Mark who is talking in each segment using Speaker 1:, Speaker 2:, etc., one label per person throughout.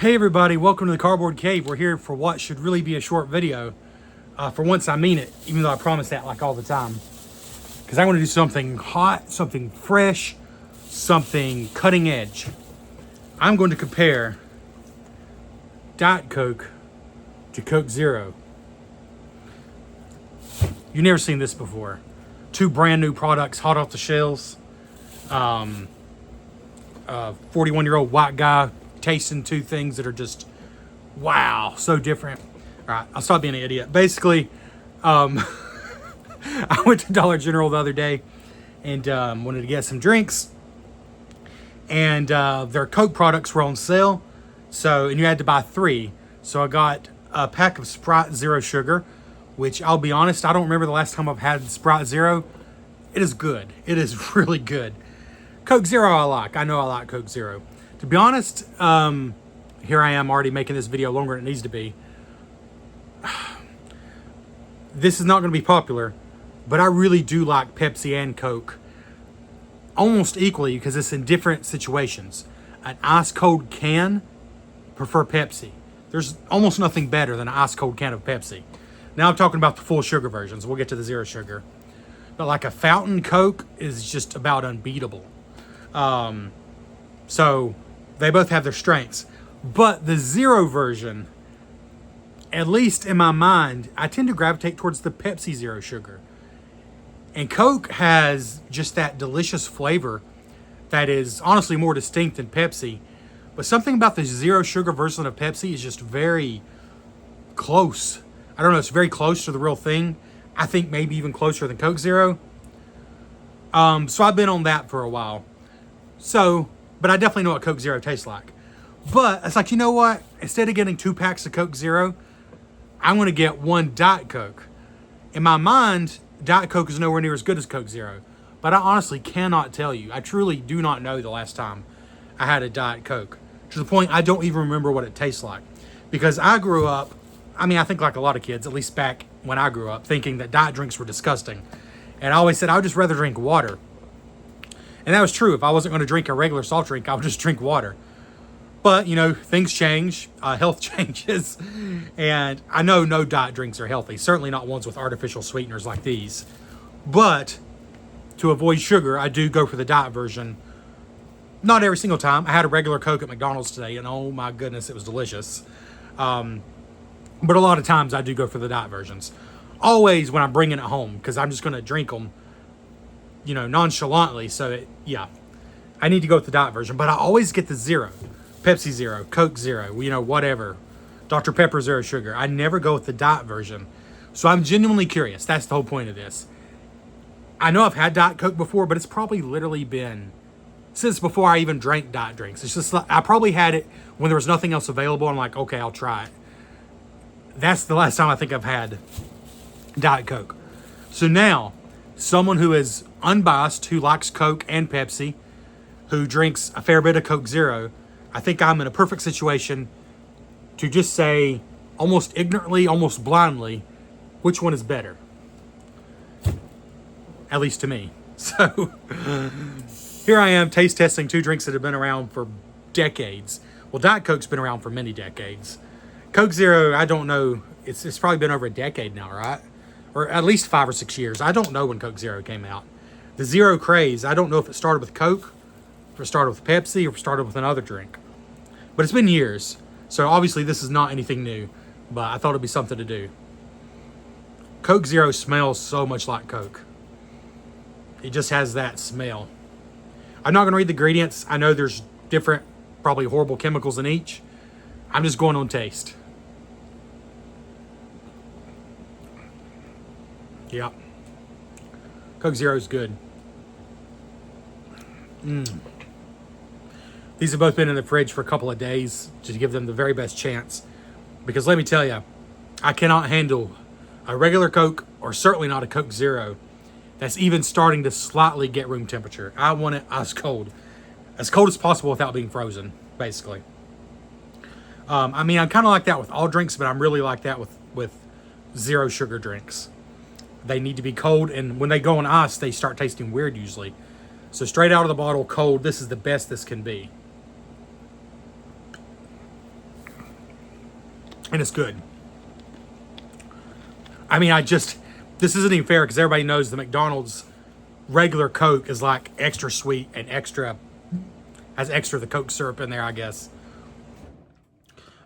Speaker 1: Hey everybody, welcome to the Cardboard Cave. We're here for what should really be a short video. For once I mean it, even though I promise that like all the time. Because I want to do something hot, something fresh, something cutting edge. I'm going to compare Diet Coke to Coke Zero. You've never seen this before. Two brand new products hot off the shelves. 41-year-old white guy tasting two things that are just, wow, so different. All right, I'll stop being an idiot. Basically, I went to Dollar General the other day and wanted to get some drinks. And their Coke products were on sale. And you had to buy 3. So I got a pack of Sprite Zero Sugar, which I'll be honest, I don't remember the last time I've had Sprite Zero. It is good. It is really good. Coke Zero I like. I know I like Coke Zero. To be honest, here I am already making this video longer than it needs to be. This is not going to be popular, but I really do like Pepsi and Coke almost equally because it's in different situations. An ice cold can, prefer Pepsi. There's almost nothing better than an ice cold can of Pepsi. Now I'm talking about the full sugar versions. We'll get to the zero sugar. But like a fountain Coke is just about unbeatable. So they both have their strengths. But the zero version, at least in my mind, I tend to gravitate towards the Pepsi Zero Sugar. And Coke has just that delicious flavor that is honestly more distinct than Pepsi. But something about the Zero Sugar version of Pepsi is just very close. I don't know, it's very close to the real thing. I think maybe even closer than Coke Zero. So I've been on that for a while. But I definitely know what Coke Zero tastes like. But it's like, you know what? Instead of getting 2 packs of Coke Zero, I'm going to get 1 Diet Coke. In my mind, Diet Coke is nowhere near as good as Coke Zero. But I honestly cannot tell you. I truly do not know the last time I had a Diet Coke. To the point I don't even remember what it tastes like. Because I grew up, I think like a lot of kids, at least back when I grew up, thinking that diet drinks were disgusting. And I always said I would just rather drink water. And that was true. If I wasn't going to drink a regular soft drink, I would just drink water. But, you know, things change. Health changes. And I know no diet drinks are healthy. Certainly not ones with artificial sweeteners like these. But to avoid sugar, I do go for the diet version. Not every single time. I had a regular Coke at McDonald's today, and oh my goodness, it was delicious. But a lot of times I do go for the diet versions. Always when I'm bringing it home, because I'm just going to drink them, you know, nonchalantly. Yeah, I need to go with the diet version. But I always get the zero. Pepsi Zero, Coke Zero, you know, whatever. Dr. Pepper Zero Sugar. I never go with the diet version. So I'm genuinely curious. That's the whole point of this. I know I've had Diet Coke before, but it's probably literally been since before I even drank diet drinks. It's just like, I probably had it when there was nothing else available. I'm like, okay, I'll try it. That's the last time I think I've had Diet Coke. So now, someone who is unbiased, who likes Coke and Pepsi, who drinks a fair bit of Coke Zero, I think I'm in a perfect situation to just say, almost ignorantly, almost blindly, which one is better. At least to me. So, here I am taste testing 2 drinks that have been around for decades. Well, Diet Coke's been around for many decades. Coke Zero, I don't know. It's probably been over a decade now, right? Or at least 5 or 6 years. I don't know when Coke Zero came out. The Zero craze, I don't know if it started with Coke, if it started with Pepsi, or if it started with another drink. But it's been years. So obviously this is not anything new. But I thought it'd be something to do. Coke Zero smells so much like Coke. It just has that smell. I'm not going to read the ingredients. I know there's different, probably horrible chemicals in each. I'm just going on taste. Yep. Coke Zero is good. These have both been in the fridge for a couple of days to give them the very best chance. Because let me tell you, I cannot handle a regular Coke, or certainly not a Coke Zero, that's even starting to slightly get room temperature. I want it ice cold. As cold as possible without being frozen, basically. I'm kind of like that with all drinks, but I'm really like that with zero sugar drinks. They need to be cold, and when they go on ice, they start tasting weird usually. So straight out of the bottle, cold, this is the best this can be. and it's good. I mean, this isn't even fair because everybody knows the McDonald's regular Coke is like extra sweet and has extra the Coke syrup in there, I guess.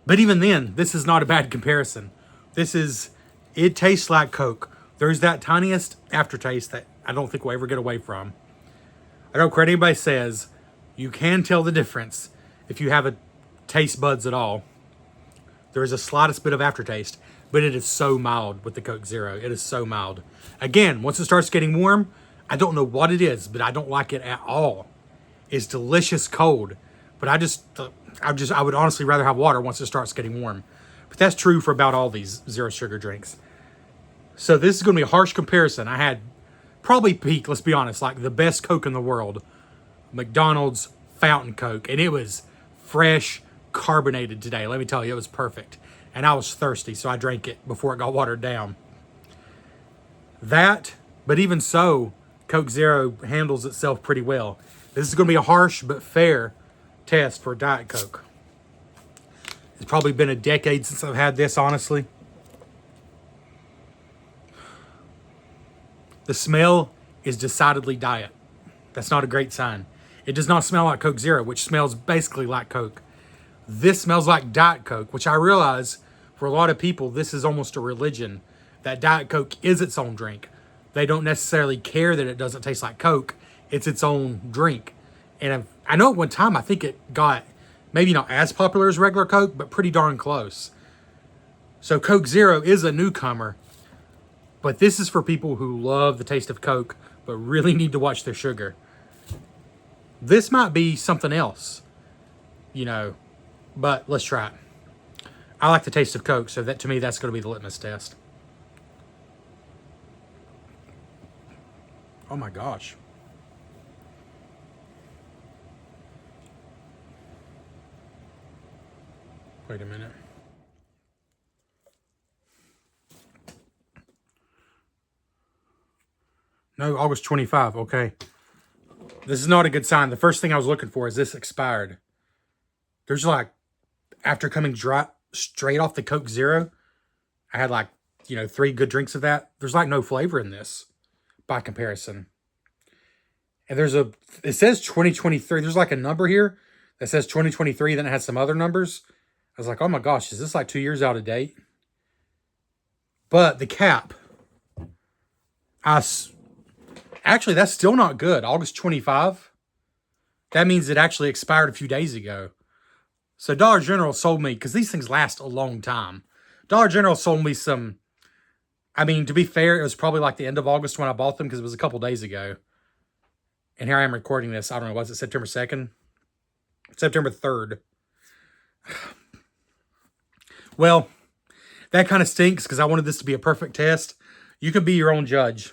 Speaker 1: But even then, this is not a bad comparison. It tastes like Coke. There's that tiniest aftertaste that I don't think we'll ever get away from. I don't care what anybody says, you can tell the difference if you have a taste buds at all. There is a slightest bit of aftertaste, but it is so mild with the Coke Zero. It is so mild. Again, once it starts getting warm, I don't know what it is, but I don't like it at all. It's delicious cold, but I would honestly rather have water once it starts getting warm. But that's true for about all these zero sugar drinks. So this is going to be a harsh comparison. I had probably peak, let's be honest, like the best Coke in the world, McDonald's fountain Coke, and it was fresh, carbonated today. Let me tell you, it was perfect. And I was thirsty, so I drank it before it got watered down. But even so, Coke Zero handles itself pretty well. This is going to be a harsh but fair test for Diet Coke. It's probably been a decade since I've had this, honestly. The smell is decidedly diet. That's not a great sign. It does not smell like Coke Zero, which smells basically like Coke. This smells like Diet Coke, which I realize for a lot of people, this is almost a religion, that Diet Coke is its own drink. They don't necessarily care that it doesn't taste like Coke. It's its own drink. And I know at one time, I think it got maybe not as popular as regular Coke, but pretty darn close. So Coke Zero is a newcomer, but this is for people who love the taste of Coke, but really need to watch their sugar. This might be something else, but let's try it. I like the taste of Coke, so that to me, that's going to be the litmus test. Oh my gosh. Wait a minute. No, August 25. Okay. This is not a good sign. The first thing I was looking for is this expired. There's after coming straight off the Coke Zero, I had 3 good drinks of that. There's no flavor in this by comparison. And it says 2023. There's a number here that says 2023, then it has some other numbers. I was like, oh my gosh, is this 2 years out of date? But the cap, actually, that's still not good. August 25. That means it actually expired a few days ago. So Dollar General sold me, because these things last a long time. Dollar General sold me some, to be fair, it was probably the end of August when I bought them because it was a couple days ago. And here I am recording this. I don't know, was it September 2nd? September 3rd. Well, that kind of stinks because I wanted this to be a perfect test. You can be your own judge.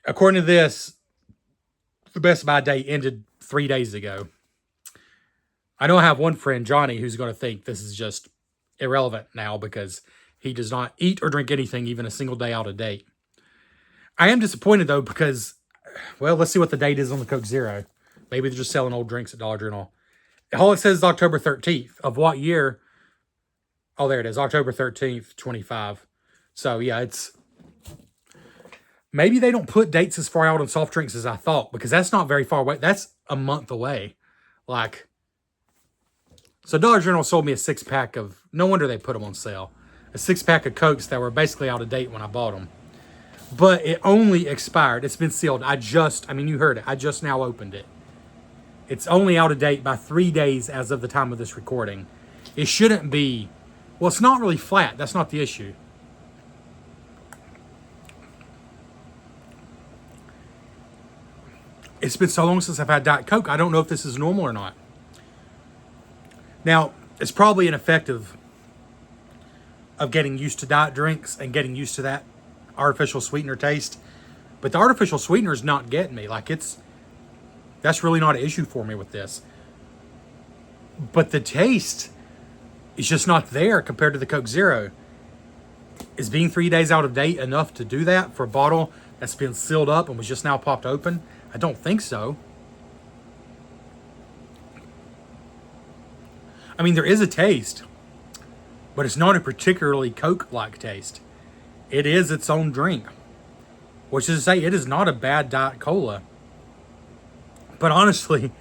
Speaker 1: According to this, the Best Buy day ended 3 days ago. I know I have one friend, Johnny, who's going to think this is just irrelevant now because he does not eat or drink anything even a single day out of date. I am disappointed, though, because, let's see what the date is on the Coke Zero. Maybe they're just selling old drinks at Dollar General. All it says is October 13th. Of what year? Oh, there it is. October 13th, 25. So, yeah, maybe they don't put dates as far out on soft drinks as I thought, because that's not very far away. That's a month away. So Dollar General sold me a 6-pack of, no wonder they put them on sale, a 6-pack of Cokes that were basically out of date when I bought them. But it only expired. It's been sealed. You heard it. I just now opened it. It's only out of date by 3 days as of the time of this recording. It shouldn't be, it's not really flat. That's not the issue. It's been so long since I've had Diet Coke, I don't know if this is normal or not. Now, it's probably an effect of getting used to diet drinks and getting used to that artificial sweetener taste. But the artificial sweetener is not getting me. That's really not an issue for me with this. But the taste is just not there compared to the Coke Zero. Is being 3 days out of date enough to do that for a bottle that's been sealed up and was just now popped open? I don't think so. There is a taste. but it's not a particularly Coke-like taste. It is its own drink, which is to say it is not a bad Diet Cola. But honestly,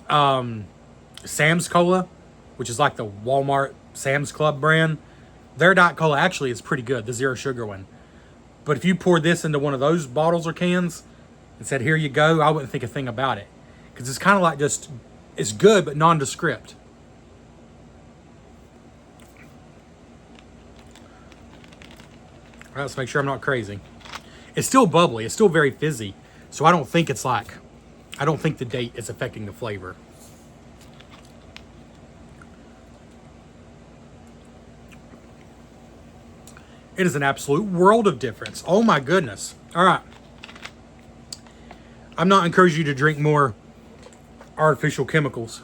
Speaker 1: Sam's Cola, which is like the Walmart Sam's Club brand, their Diet Cola actually is pretty good, the zero sugar one. But if you poured this into one of those bottles or cans and said, here you go, I wouldn't think a thing about it. Because it's kind of like just, it's good, but nondescript. All right, let's make sure I'm not crazy. It's still bubbly. It's still very fizzy. So I don't think it's like, I don't think the date is affecting the flavor. It is an absolute world of difference. Oh my goodness. All right. I'm not encouraging you to drink more artificial chemicals.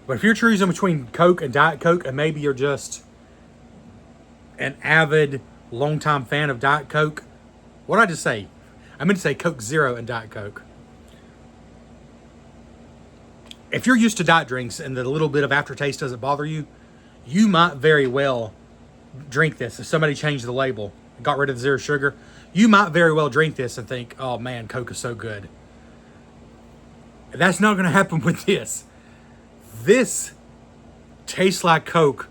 Speaker 1: But if you're choosing between Coke and Diet Coke, and maybe you're just an avid, longtime fan of Diet Coke, what did I just say? I meant to say Coke Zero and Diet Coke. If you're used to diet drinks and the little bit of aftertaste doesn't bother you, you might very well drink this. If somebody changed the label, got rid of the zero sugar, you might very well drink this and think, oh man, Coke is so good. That's not going to happen with this. This tastes like Coke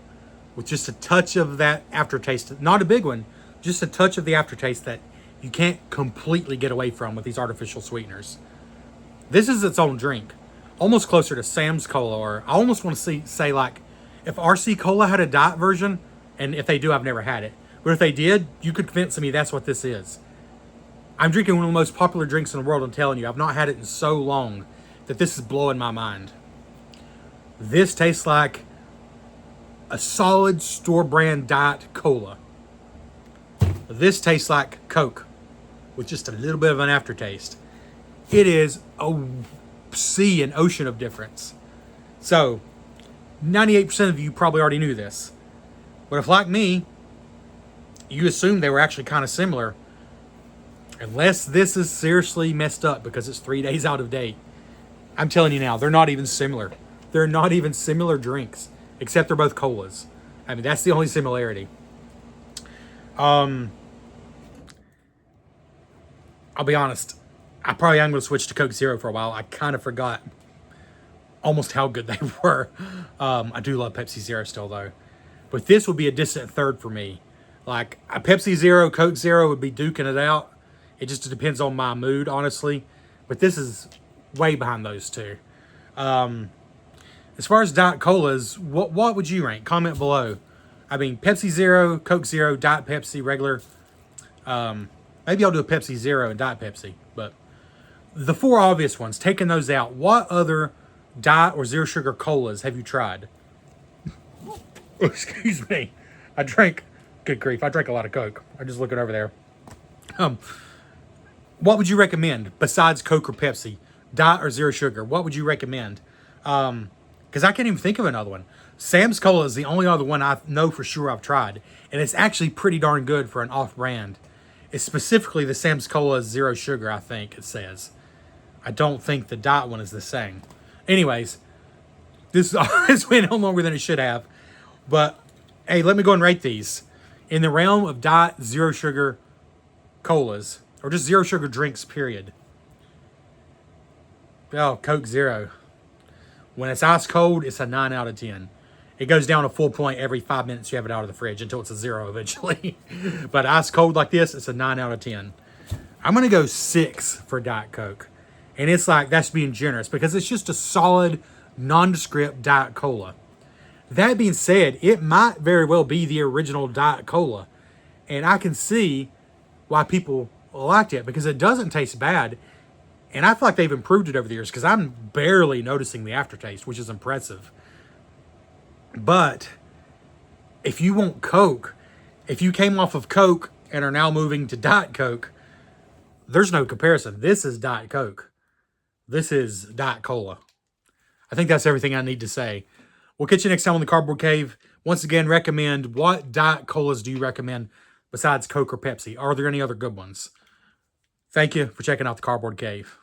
Speaker 1: with just a touch of that aftertaste. Not a big one, just a touch of the aftertaste that you can't completely get away from with these artificial sweeteners. This is its own drink. Almost closer to Sam's Cola, or I almost want to say like, if RC Cola had a diet version, and if they do, I've never had it. But if they did, you could convince me that's what this is. I'm drinking one of the most popular drinks in the world. I'm telling you, I've not had it in so long that this is blowing my mind. This tastes like a solid store brand Diet Cola. This tastes like Coke with just a little bit of an aftertaste. It is a sea and ocean of difference. So 98% of you probably already knew this. But if, like me, you assumed they were actually kind of similar, unless this is seriously messed up because it's 3 days out of date, I'm telling you now, they're not even similar. They're not even similar drinks, except they're both colas. I mean, that's the only similarity. I'll be honest, I probably am going to switch to Coke Zero for a while. I kind of forgot almost how good they were. I do love Pepsi Zero still, though. But this would be a distant third for me. Like, a Pepsi Zero, Coke Zero would be duking it out. It just depends on my mood, honestly. But this is way behind those two. As far as Diet Colas, what would you rank? Comment below. I mean, Pepsi Zero, Coke Zero, Diet Pepsi, regular. Maybe I'll do a Pepsi Zero and Diet Pepsi. But the four obvious ones, taking those out, what other Diet or Zero Sugar Colas have you tried? Excuse me. Good grief, I drank a lot of Coke. I'm just looking over there. What would you recommend besides Coke or Pepsi? Diet or Zero Sugar? What would you recommend? Because I can't even think of another one. Sam's Cola is the only other one I know for sure I've tried. And it's actually pretty darn good for an off-brand. It's specifically the Sam's Cola Zero Sugar, I think it says. I don't think the Diet one is the same. Anyways, this went on longer than it should have. But, hey, let me go and rate these. In the realm of Diet Zero Sugar Colas, or just Zero Sugar drinks, period. Oh, Coke Zero. When it's ice cold, it's a 9 out of 10. It goes down a full point every 5 minutes you have it out of the fridge until it's a 0 eventually. But ice cold like this, it's a 9 out of 10. I'm going to go 6 for Diet Coke. And it's like, that's being generous because it's just a solid, nondescript Diet Cola. That being said, it might very well be the original Diet Cola. And I can see why people liked it because it doesn't taste bad. And I feel like they've improved it over the years because I'm barely noticing the aftertaste, which is impressive. But if you want Coke, if you came off of Coke and are now moving to Diet Coke, there's no comparison. This is Diet Coke. This is Diet Cola. I think that's everything I need to say. We'll catch you next time on the Cardboard Cave. Once again, recommend, what Diet Colas do you recommend besides Coke or Pepsi? Are there any other good ones? Thank you for checking out the Cardboard Cave.